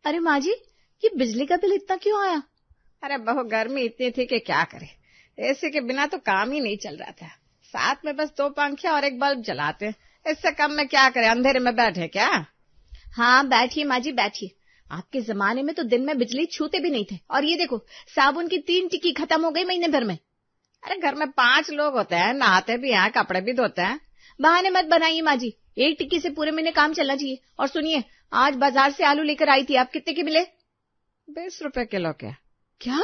अरे माँ जी, ये बिजली का बिल इतना क्यों आया? अरे बहू, गर्मी इतनी थी कि क्या करे, एसी के बिना तो काम ही नहीं चल रहा था। साथ में बस 2 पंखे और एक बल्ब जलाते हैं, इससे कम में क्या करे, अंधेरे में बैठे क्या? हाँ बैठिए माँ जी बैठिए। आपके जमाने में तो दिन में बिजली छूते भी नहीं थे, और ये देखो साबुन की 3 टिक्की खत्म हो गई महीने भर में। अरे घर में 5 लोग होते हैं, नहाते भी हैं, कपड़े भी धोते हैं। बहाने मत बनाइए माँ जी, 1 टिक्की से पूरे महीने काम चलना चाहिए। और सुनिए, आज बाजार से आलू लेकर आई थी, आप कितने के मिले? 20 रुपए किलो के। क्या?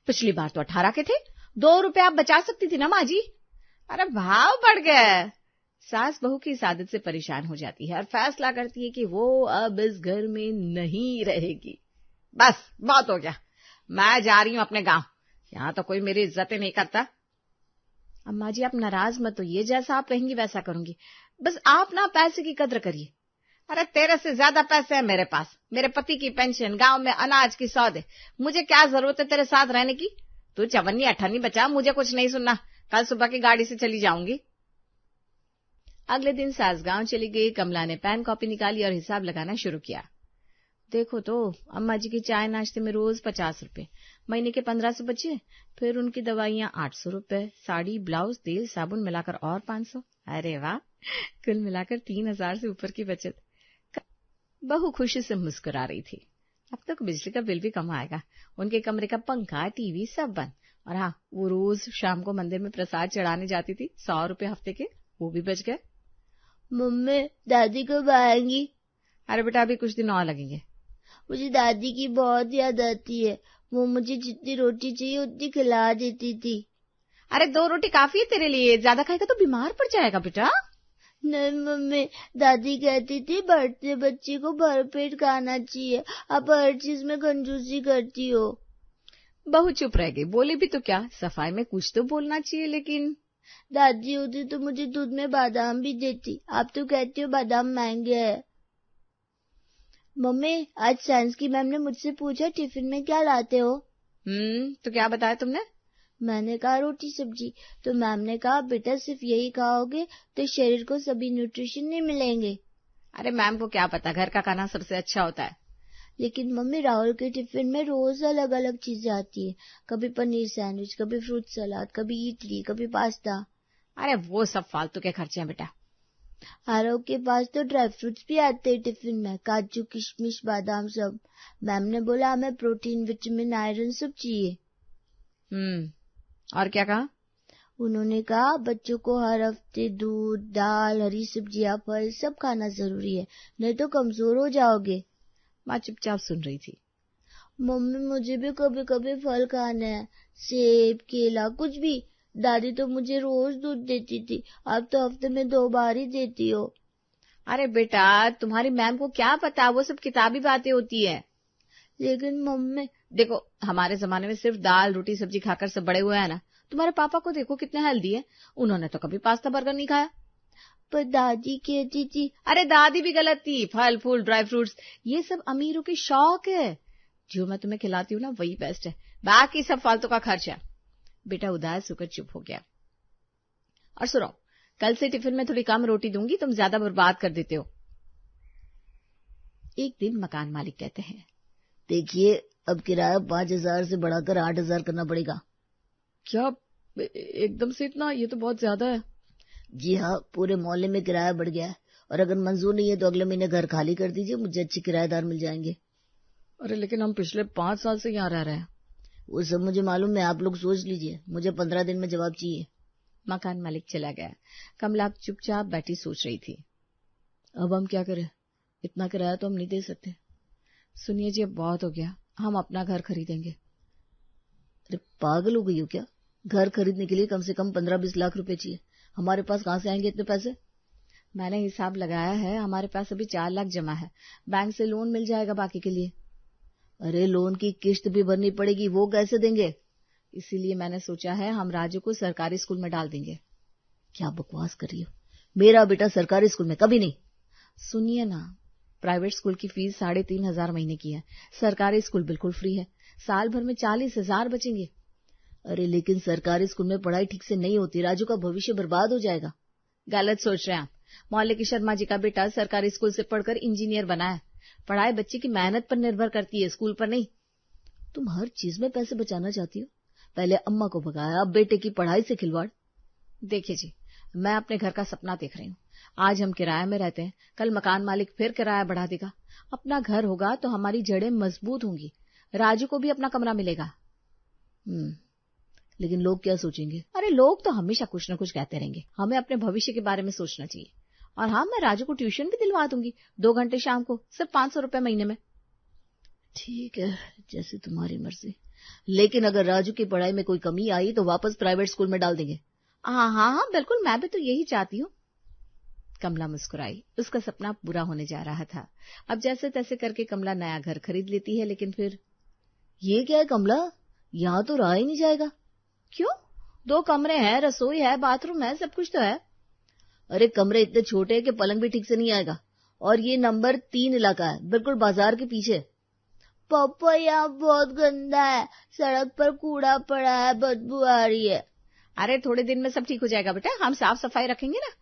पिछली बार तो 18 के थे। 2 रुपए आप बचा सकती थी ना माँ जी। अरे भाव बढ़ गए। सास बहू की इस आदत से परेशान हो जाती है और फैसला करती है कि वो अब इस घर में नहीं रहेगी। बस बहुत हो गया, मैं जा रही हूँ अपने गांव, यहाँ तो कोई मेरी इज्जत ही नहीं करता। अम्मा जी आप नाराज मत होइए, जैसा आप कहेंगी वैसा करूंगी। बस आप ना पैसे की कद्र करिए। अरे तेरे से ज्यादा पैसे हैं मेरे पास, मेरे पति की पेंशन, गांव में अनाज की सौदे, मुझे क्या जरूरत है तेरे साथ रहने की? तू चवन्नी अठन्नी बचा, मुझे कुछ नहीं सुनना, कल सुबह की गाड़ी से चली जाऊंगी। अगले दिन सास गांव चली गई। कमला ने पेन कॉपी निकाली और हिसाब लगाना शुरू किया। देखो तो अम्मा जी की चाय नाश्ते में रोज 50 रुपए, महीने के 1500 बचे। फिर उनकी दवाइयां 800 रुपए, साड़ी ब्लाउज तेल साबुन मिलाकर और 500। अरे वाह, कुल मिलाकर 3000 से ऊपर की बचत। बहू खुशी से मुस्कुरा रही थी। अब तक बिजली का बिल भी कम आएगा। उनके कमरे का पंखा टीवी सब बंद। और हाँ, वो रोज शाम को मंदिर में प्रसाद चढ़ाने जाती थी, 100 रुपए हफ्ते के, वो भी बच गए। मम्मी दादी कब आएंगी? अरे बेटा अभी कुछ दिन और लगेंगे। मुझे दादी की बहुत याद आती है, वो मुझे जितनी रोटी चाहिए उतनी खिला देती थी। अरे 2 रोटी काफी है तेरे लिए, ज्यादा खाएगा तो बीमार पड़ जाएगा बेटा। नहीं मम्मी, दादी कहती थी बढ़ते बच्चे को भरपेट खाना चाहिए, आप हर चीज में कंजूसी करती हो। बहू चुप रह गई, बोली भी तो क्या, सफाई में कुछ तो बोलना चाहिए। लेकिन दादी होती तो मुझे दूध में बादाम भी देती, आप तो कहती हो बादाम महंगे हैं। मम्मी आज साइंस की मैम ने मुझसे पूछा टिफिन में क्या लाते हो? तो क्या बताया तुमने? मैंने कहा रोटी सब्जी, तो मैम ने कहा बेटा सिर्फ यही खाओगे तो शरीर को सभी न्यूट्रिशन नहीं मिलेंगे। अरे मैम को क्या पता, घर का खाना सबसे अच्छा होता है। लेकिन मम्मी राहुल के टिफिन में रोज अलग अलग चीजें आती है, कभी पनीर सैंडविच, कभी फ्रूट सलाद, कभी इडली, कभी पास्ता। अरे वो सब फालतू के खर्चे हैं बेटा। आरव के पास तो ड्राई फ्रूट्स भी आते हैं टिफिन में, काजू किशमिश बादाम सब। मैम ने बोला हमें प्रोटीन विटामिन आयरन सब चाहिए। और क्या कहा? उन्होंने कहा बच्चों को हर हफ्ते दूध दाल हरी सब्जियां फल सब खाना जरूरी है, नहीं तो कमजोर हो जाओगे। माँ चुपचाप सुन रही थी। मम्मी मुझे भी कभी कभी फल खाना है, सेब केला कुछ भी। दादी तो मुझे रोज दूध देती थी, अब तो हफ्ते में 2 बार ही देती हो। अरे बेटा तुम्हारी मैम को क्या पता, वो सब किताबी बातें होती है। लेकिन मम्मी देखो हमारे जमाने में सिर्फ दाल रोटी सब्जी खाकर सब बड़े हुए हैं ना। तुम्हारे पापा को देखो कितने हेल्दी है, उन्होंने तो कभी पास्ता बर्गर नहीं खाया। पर दादी कहती थी। अरे दादी भी गलत थी, फल फूल ड्राई फ्रूट्स ये सब अमीरों के शौक है, जो मैं तुम्हें खिलाती हूँ ना वही बेस्ट है, बाकी सब फालतू का खर्च है। बेटा उदास होकर चुप हो गया। और सुनो, कल से टिफिन में थोड़ी कम रोटी दूंगी, तुम ज्यादा बर्बाद कर देते हो। एक दिन मकान मालिक कहते हैं, देखिए अब किराया 5000 से बढ़ाकर 8000 करना पड़ेगा। क्या एकदम से इतना? ये तो बहुत ज्यादा है। जी हाँ, पूरे मोहल्ले में किराया बढ़ गया है, और अगर मंजूर नहीं है तो अगले महीने घर खाली कर दीजिए, मुझे अच्छे किराएदार मिल जाएंगे। अरे लेकिन हम पिछले 5 साल से यहाँ रह रहे हैं। वो सब मुझे मालूम है, आप लोग सोच लीजिए, मुझे 15 दिन में जवाब चाहिए। मकान मालिक चला गया। कमला चुपचाप बैठी सोच रही थी, अब हम क्या करें, इतना किराया तो हम नहीं दे सकते। सुनिए जी अब बहुत हो गया, हम अपना घर खरीदेंगे। अरे पागल हो गई हो क्या? घर खरीदने के लिए कम से कम 15-20 लाख रुपए चाहिए, हमारे पास कहाँ से आएंगे इतने पैसे? मैंने हिसाब लगाया है, हमारे पास अभी 4 लाख जमा है, बैंक से लोन मिल जाएगा बाकी के लिए। अरे लोन की किश्त भी भरनी पड़ेगी, वो कैसे देंगे? इसीलिए मैंने सोचा है हम राजू को सरकारी स्कूल में डाल देंगे। क्या बकवास कर रही हो, मेरा बेटा सरकारी स्कूल में कभी नहीं। सुनिए ना, प्राइवेट स्कूल की फीस 3500 महीने की है, सरकारी स्कूल बिल्कुल फ्री है, साल भर में 40,000 बचेंगे। अरे लेकिन सरकारी स्कूल में पढ़ाई ठीक से नहीं होती, राजू का भविष्य बर्बाद हो जाएगा। गलत सोच रहे हैं आप। मोहल्ले की शर्मा जी का बेटा सरकारी स्कूल से पढ़कर इंजीनियर बना है, पढ़ाई बच्चे की मेहनत पर निर्भर करती है, स्कूल पर नहीं। तुम हर चीज में पैसे बचाना चाहती हो। पहले अम्मा को भगाया, अब बेटे की पढ़ाई से खिलवाड़। देखिए जी, मैं अपने घर का सपना देख रही हूँ। आज हम किराए में रहते हैं, कल मकान मालिक फिर किराया बढ़ा देगा। अपना घर होगा तो हमारी जड़ें मजबूत होंगी, राजू को भी अपना कमरा मिलेगा। लेकिन लोग क्या सोचेंगे? अरे लोग तो हमेशा कुछ न कुछ कहते रहेंगे, हमें अपने भविष्य के बारे में सोचना चाहिए। और हाँ, मैं राजू को ट्यूशन भी दिलवा दूंगी, 2 घंटे शाम को, सिर्फ 500 रुपए महीने में। ठीक है, जैसे तुम्हारी मर्जी। लेकिन अगर राजू की पढ़ाई में कोई कमी आई तो वापस प्राइवेट स्कूल में डाल देंगे। हाँ, बिल्कुल, मैं भी तो यही चाहती हूँ। कमला मुस्कुराई, उसका सपना पूरा होने जा रहा था। अब जैसे तैसे करके कमला नया घर खरीद लेती है, लेकिन फिर ये क्या है कमला, यहाँ तो रहा ही नहीं जाएगा। क्यों? 2 कमरे हैं, रसोई है, बाथरूम है, सब कुछ तो है। अरे कमरे इतने छोटे हैं कि पलंग भी ठीक से नहीं आएगा। और ये नंबर 3 इलाका है, बिल्कुल बाजार के पीछे। पापा यहाँ बहुत गंदा है, सड़क पर कूड़ा पड़ा है, बदबू आ रही है। अरे थोड़े दिन में सब ठीक हो जाएगा बेटा, हम साफ सफाई रखेंगे ना।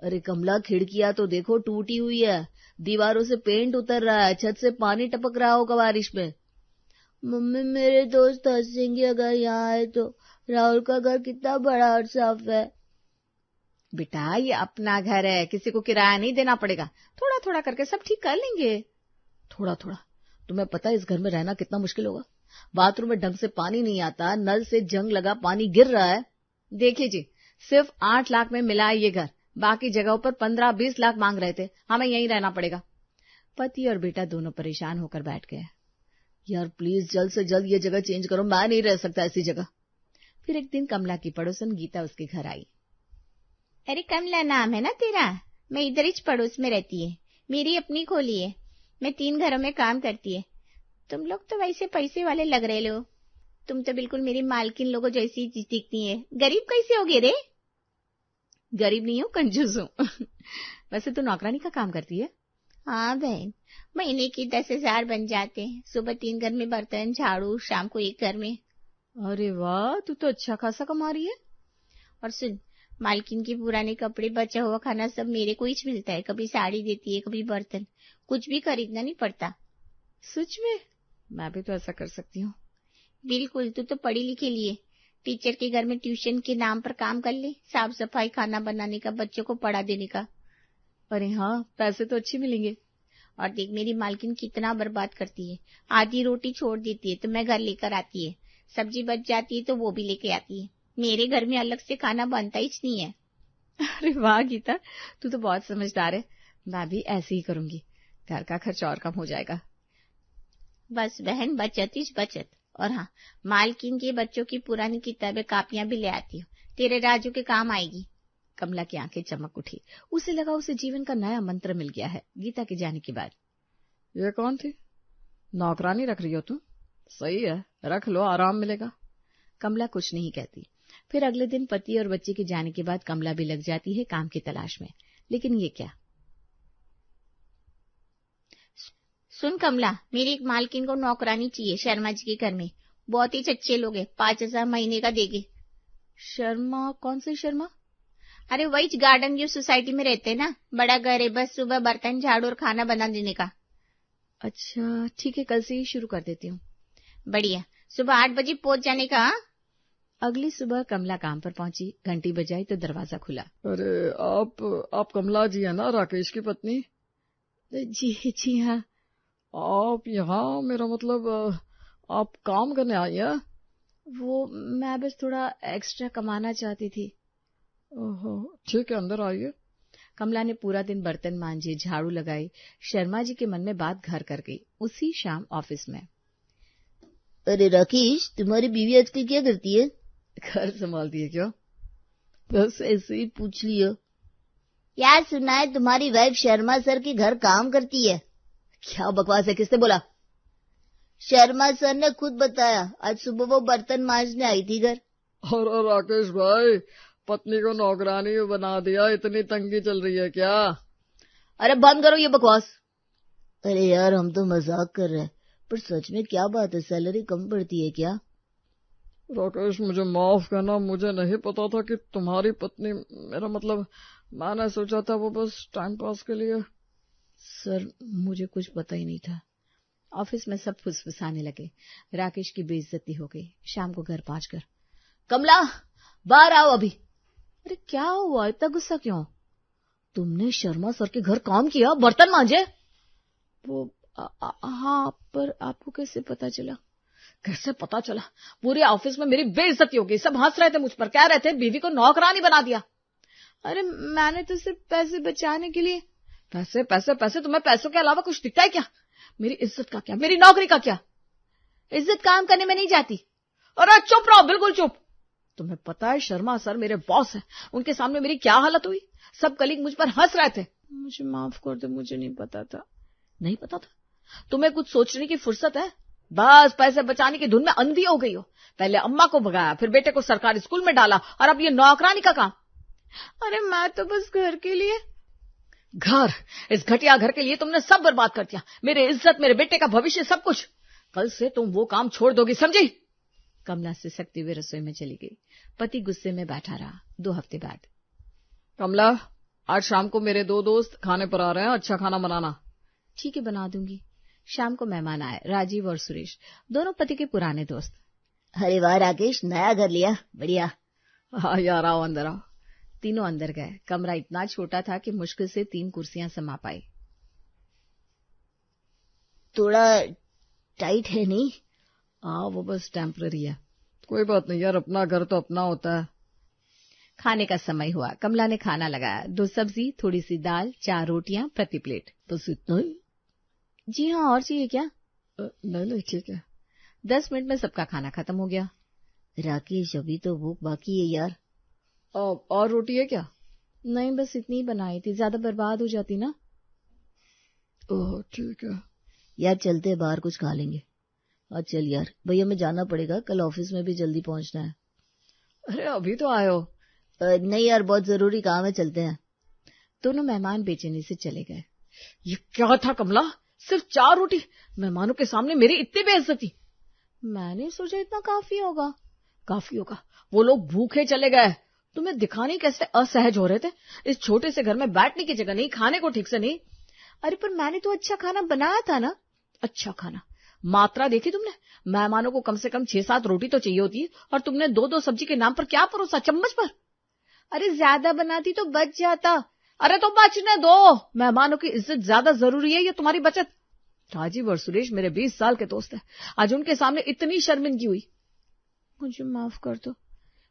अरे कमला, खिड़कियां तो देखो टूटी हुई है, दीवारों से पेंट उतर रहा है, छत से पानी टपक रहा होगा बारिश में। मम्मी, मेरे दोस्त हंसेंगे अगर यहाँ आए तो। राहुल का घर कितना बड़ा और साफ है। बेटा ये अपना घर है, किसी को किराया नहीं देना पड़ेगा, थोड़ा थोड़ा करके सब ठीक कर लेंगे। थोड़ा थोड़ा? तुम्हें पता है इस घर में रहना कितना मुश्किल होगा? बाथरूम में ढंग से पानी नहीं आता, नल से जंग लगा पानी गिर रहा है। देखिए जी, सिर्फ 8 लाख में मिला है ये घर, बाकी जगहों पर 15-20 लाख मांग रहे थे, हमें यहीं रहना पड़ेगा। पति और बेटा दोनों परेशान होकर बैठ गए। यार प्लीज जल्द से जल्द ये जगह चेंज करो, मैं नहीं रह सकता ऐसी जगह। फिर एक दिन कमला की पड़ोसन गीता उसके घर आई। अरे कमला नाम है ना तेरा? मैं इधर ही पड़ोस में रहती है, मेरी अपनी खोली है, मैं 3 घरों में काम करती है। तुम लोग तो वैसे पैसे वाले लग रहे हो, तुम तो बिल्कुल मेरी मालकिन लोगों जैसी दिखती है। गरीब कैसे होगे रे? गरीब नहीं हूँ, कंजूस हूँ। वैसे तो नौकरानी का काम करती है। हाँ बहन, महीने की 10,000 बन जाते हैं, सुबह 3 घर में बर्तन झाड़ू, शाम को 1 घर में। अरे वाह, तू तो अच्छा खासा कमा रही है। और सुन, मालकिन के पुराने कपड़े, बचा हुआ खाना सब मेरे को ही मिलता है, कभी साड़ी देती है, कभी बर्तन, कुछ भी खरीदना नहीं पड़ता। सच में? मैं भी तो ऐसा कर सकती हूँ। बिल्कुल, तू तो पढ़ी लिखी लिए, टीचर के घर में ट्यूशन के नाम पर काम कर ले, साफ सफाई, खाना बनाने का, बच्चों को पढ़ा देने का। अरे हाँ, पैसे तो अच्छे मिलेंगे। और देख मेरी मालकिन कितना बर्बाद करती है, आधी रोटी छोड़ देती है तो मैं घर लेकर आती है, सब्जी बच जाती है तो वो भी लेके आती है, मेरे घर में अलग से खाना बनता ही नहीं है। अरे वाह गीता, तू तो बहुत समझदार है, मैं भी ऐसे ही करूंगी, घर का खर्च और कम हो जाएगा। बस बहन, बचत ही बचत। और हाँ, मालकिन के बच्चों की पुरानी किताबें कापियां भी ले आती हूँ, तेरे राजू के काम आएगी। कमला की आंखें चमक उठी, उसे लगा उसे जीवन का नया मंत्र मिल गया है गीता के जाने के बाद। ये कौन थी? नौकरानी रख रही हो तुम? सही है, रख लो, आराम मिलेगा। कमला कुछ नहीं कहती। फिर अगले दिन पति और बच्चे के जाने के बाद कमला भी लग जाती है काम की तलाश में। लेकिन ये क्या? सुन कमला, मेरी एक मालकिन को नौकरानी चाहिए शर्मा जी के घर में, बहुत ही अच्छे लोग हैं, 5,000 महीने का देंगे। शर्मा? कौन से शर्मा? अरे वही गार्डन व्यू सोसाइटी में रहते हैं ना, बड़ा घर है, बस सुबह बर्तन झाड़ू और खाना बना देने का। अच्छा ठीक है, कल से ही शुरू कर देती हूँ। बढ़िया, सुबह 8 बजे पहुंच जाने का। अगली सुबह कमला काम पर पहुंची, घंटी बजाई तो दरवाजा खुला। अरे आप कमला जी है ना, राकेश की पत्नी? जी हाँ। आप यहाँ, मेरा मतलब आप काम करने आई हैं? वो मैं बस थोड़ा एक्स्ट्रा कमाना चाहती थी। ओहो, ठीक है, अंदर आइए। कमला ने पूरा दिन बर्तन मांजे, झाड़ू लगाई। शर्मा जी के मन में बात घर कर गई। उसी शाम ऑफिस में। अरे राकेश, तुम्हारी बीवी आजकल क्या करती है? घर संभालती है क्या? बस ऐसे ही पूछ लिया। यार सुना है तुम्हारी वाइफ शर्मा सर के घर काम करती है। क्या बकवास है, किसने बोला? शर्मा सर ने खुद बताया, आज सुबह वो बर्तन मांजने आई थी घर। और राकेश भाई, पत्नी को नौकरानी बना दिया, इतनी तंगी चल रही है क्या? अरे बंद करो ये बकवास। अरे यार, हम तो मजाक कर रहे हैं, पर सच में क्या बात है, सैलरी कम पड़ती है क्या? राकेश, मुझे माफ करना, मुझे नहीं पता था कि तुम्हारी पत्नी, मेरा मतलब मैंने सोचा था वो बस टाइम पास के लिए। सर मुझे कुछ पता ही नहीं था। ऑफिस में सब फुसफुसाने लगे। राकेश की बेइज्जती हो गई। शाम को घर पहुंचकर, कमला बाहर आओ अभी। अरे क्या हुआ, इतना गुस्सा क्यों? तुमने शर्मा सर के घर काम किया, बर्तन मांजे? वो हाँ, पर आपको कैसे पता चला? कैसे पता चला? पूरे ऑफिस में मेरी बेइज्जती हो गई। सब हंस रहे थे मुझ पर, कह रहे थे बीवी को नौकरानी बना दिया। अरे मैंने तो सिर्फ पैसे बचाने के लिए। पैसे पैसे पैसे? तुम्हें पैसों के अलावा कुछ दिखता है क्या? मेरी इज्जत का क्या, मेरी नौकरी का क्या? इज्जत काम करने में नहीं जाती। अरे चुप रहो, बिल्कुल चुप। तुम्हें पता है शर्मा सर मेरे बॉस है, उनके सामने मेरी क्या हालत हुई? सब कलीग मुझ पर हंस रहे थे। मुझे माफ कर दो, मुझे नहीं पता था। नहीं पता था? तुम्हें कुछ सोचने की फुर्सत है? बस पैसे बचाने की धुन में अंधी हो गई हो। पहले अम्मा को भगाया, फिर बेटे को सरकारी स्कूल में डाला, और अब ये नौकरानी का काम। अरे मैं तो बस घर के लिए। घर? इस घटिया घर के लिए तुमने सब बर्बाद कर दिया, मेरी इज्जत, मेरे बेटे का भविष्य, सब कुछ। कल से तुम वो काम छोड़ दोगी, समझी? कमला सिसकती हुई रसोई में चली गई। पति गुस्से में बैठा रहा। 2 हफ्ते बाद, कमला आज शाम को मेरे 2 दोस्त खाने पर आ रहे हैं, अच्छा खाना बनाना। ठीक है, बना दूंगी। शाम को मेहमान आए, राजीव और सुरेश, दोनों पति के पुराने दोस्त। अरे वाह राकेश, नया घर लिया, बढ़िया। हाँ यार, आओ अंदर आओ। तीनों अंदर गए। कमरा इतना छोटा था कि मुश्किल से 3 कुर्सियां समा पाई। थोड़ा टाइट है नहीं? हाँ, वो बस टेम्पररी है। कोई बात नहीं यार, अपना घर तो अपना होता है। खाने का समय हुआ। कमला ने खाना लगाया। 2 सब्जी, थोड़ी सी दाल, 4 रोटियां प्रति प्लेट। बस इतना ही? जी हाँ, और चाहिए क्या? नहीं ठीक है। 10 मिनट में सबका खाना खत्म हो गया। राकेश अभी तो भूख बाकी है यार। और रोटी है क्या? नहीं, बस इतनी ही बनाई थी, ज्यादा बर्बाद हो जाती ना। ओह ठीक है यार, चलते बाहर कुछ खा लेंगे। आज चल यार, भैया हमें जाना पड़ेगा, कल ऑफिस में भी जल्दी पहुंचना है। अरे अभी तो आए हो। नहीं यार, बहुत जरूरी काम है, चलते हैं। दोनों मेहमान बेचैनी से चले गए। ये क्या था कमला, सिर्फ 4 रोटी, मेहमानों के सामने मेरी इतनी बेइज्जती। मैंने सोचा इतना काफी होगा। काफी होगा? वो लोग भूखे चले गए, तुम्हें दिखाने कैसे असहज हो रहे थे। इस छोटे से घर में बैठने की जगह नहीं, खाने को ठीक से नहीं। अरे पर मैंने तो अच्छा खाना बनाया था ना। अच्छा खाना? मात्रा देखी तुमने? मेहमानों को कम से कम 6-7 रोटी तो चाहिए होती है, और तुमने 2-2 सब्जी के नाम पर क्या परोसा, चम्मच पर? अरे ज्यादा बनाती तो बच जाता। अरे तो बचने दो, मेहमानों की इज्जत ज्यादा जरूरी है या तुम्हारी बचत? राजीव और सुरेश मेरे 20 साल के दोस्त हैं, आज उनके सामने इतनी शर्मिंदगी हुई। मुझे माफ कर दो।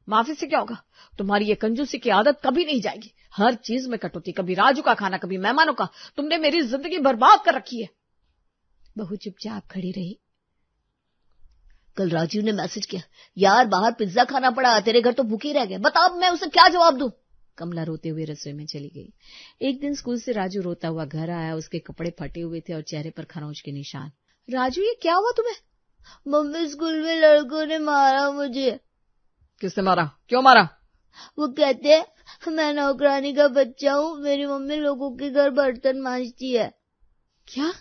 माफी से क्या होगा? तुम्हारी ये कंजूसी की आदत कभी नहीं जाएगी। हर चीज में कटौती, कभी राजू का खाना, कभी मेहमानों का। तुमने मेरी जिंदगी बर्बाद कर रखी है। बहू चुपचाप खड़ी रही। कल राजीव ने मैसेज किया, यार बाहर पिज्जा खाना पड़ा, तेरे घर तो भूखे रह गए, बताओ मैं उसे क्या जवाब दूं? कमला रोते हुए रसोई में चली गई। एक दिन स्कूल से राजू रोता हुआ घर आया। उसके कपड़े फटे हुए थे और चेहरे पर खरोंच के निशान। राजू, ये क्या हुआ तुम्हें? मम्मी, स्कूल में लड़कों ने मारा मुझे। किसने मारा? क्यों मारा? वो कहते हैं मैं नौकरानी का बच्चा हूँ, मेरी मम्मी लोगों के घर बर्तन मांजती है। क्या?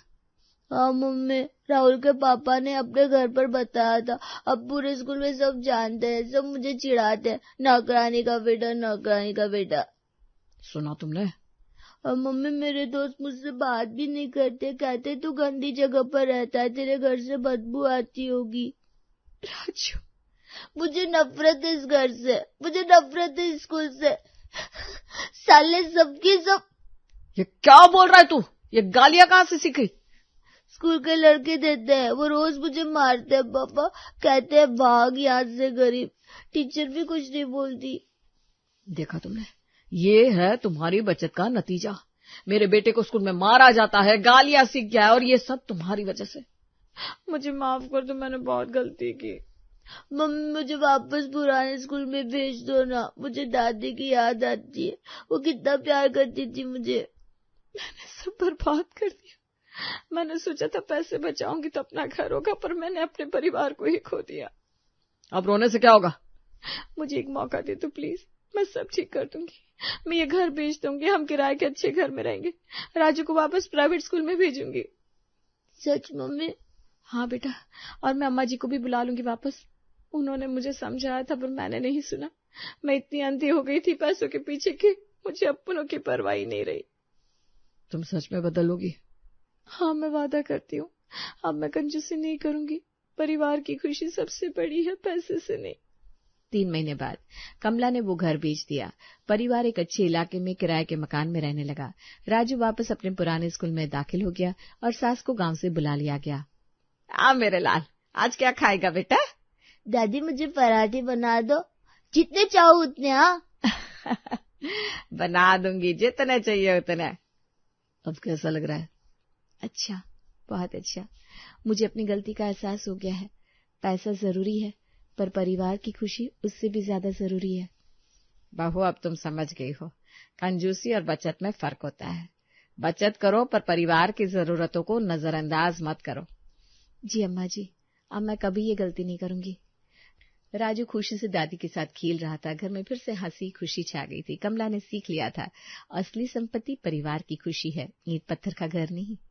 हाँ मम्मी, राहुल के पापा ने अपने घर पर बताया था। अब पूरे स्कूल में सब जानते हैं, सब मुझे चिढ़ाते हैं, नौकरानी का बेटा, नौकरानी का बेटा। सुना तुमने? और मम्मी, मेरे दोस्त मुझसे बात भी नहीं करते, कहते तू गंदी जगह पर रहता है, तेरे घर से बदबू आती होगी। राजू, मुझे नफरत है इस घर से, मुझे नफरत है इस स्कूल से। साले सबकी सब। ये क्या बोल रहा है तू? ये गालियां कहाँ से सीखी? स्कूल के लड़के देते हैं, वो रोज मुझे मारते हैं पापा, कहते हैं भाग यहाँ से गरीब। टीचर भी कुछ नहीं बोलती। देखा तुमने, ये है तुम्हारी बचत का नतीजा। मेरे बेटे को स्कूल में मारा जाता है, गालियां सीख गया है, और ये सब तुम्हारी वजह से। मुझे माफ कर दो, मैंने बहुत गलती की। मम्मी, मुझे वापस पुराने स्कूल में भेज दो ना, मुझे दादी की याद आती है, वो कितना प्यार करती थी मुझे। मैंने सब बर्बाद कर दिया। मैंने सोचा था पैसे बचाऊंगी तो अपना घर होगा, पर मैंने अपने परिवार को ही खो दिया। अब रोने से क्या होगा? मुझे एक मौका दे दो प्लीज, मैं सब ठीक कर दूंगी। मैं ये घर बेच दूंगी, हम किराए के अच्छे घर में रहेंगे, राजू को वापस प्राइवेट स्कूल में भेजूंगी। सच मम्मी? हाँ बेटा, और मैं अम्मा जी को भी बुला लूंगी वापस। उन्होंने मुझे समझाया था पर मैंने नहीं सुना। मैं इतनी अंधी हो गई थी पैसों के पीछे कि मुझे अपनों की परवाह नहीं रही। तुम सच में बदलोगी? हाँ, मैं वादा करती हूँ, अब मैं कंजूसी नहीं करूंगी। परिवार की खुशी सबसे बड़ी है, पैसे से नहीं। 3 महीने बाद कमला ने वो घर बेच दिया। परिवार एक अच्छे इलाके में किराए के मकान में रहने लगा। राजू वापस अपने पुराने स्कूल में दाखिल हो गया और सास को गांव से बुला लिया गया। आ मेरे लाल, आज क्या खाएगा बेटा? दादी मुझे पराठे बना दो, जितने चाहो उतने। हाँ बना दूंगी, जितने चाहिए उतने। अब कैसा लग रहा है? अच्छा, बहुत अच्छा। मुझे अपनी गलती का एहसास हो गया है। पैसा जरूरी है, पर परिवार की खुशी उससे भी ज्यादा जरूरी है। बहू, अब तुम समझ गई हो, कंजूसी और बचत में फर्क होता है। बचत करो, पर परिवार की जरूरतों को नजरअंदाज मत करो। जी अम्मा जी, अब मैं कभी ये गलती नहीं करूंगी। राजू खुशी से दादी के साथ खेल रहा था। घर में फिर से हंसी खुशी छा गई थी। कमला ने सीख लिया था, असली संपत्ति परिवार की खुशी है, ईंट पत्थर का घर नहीं।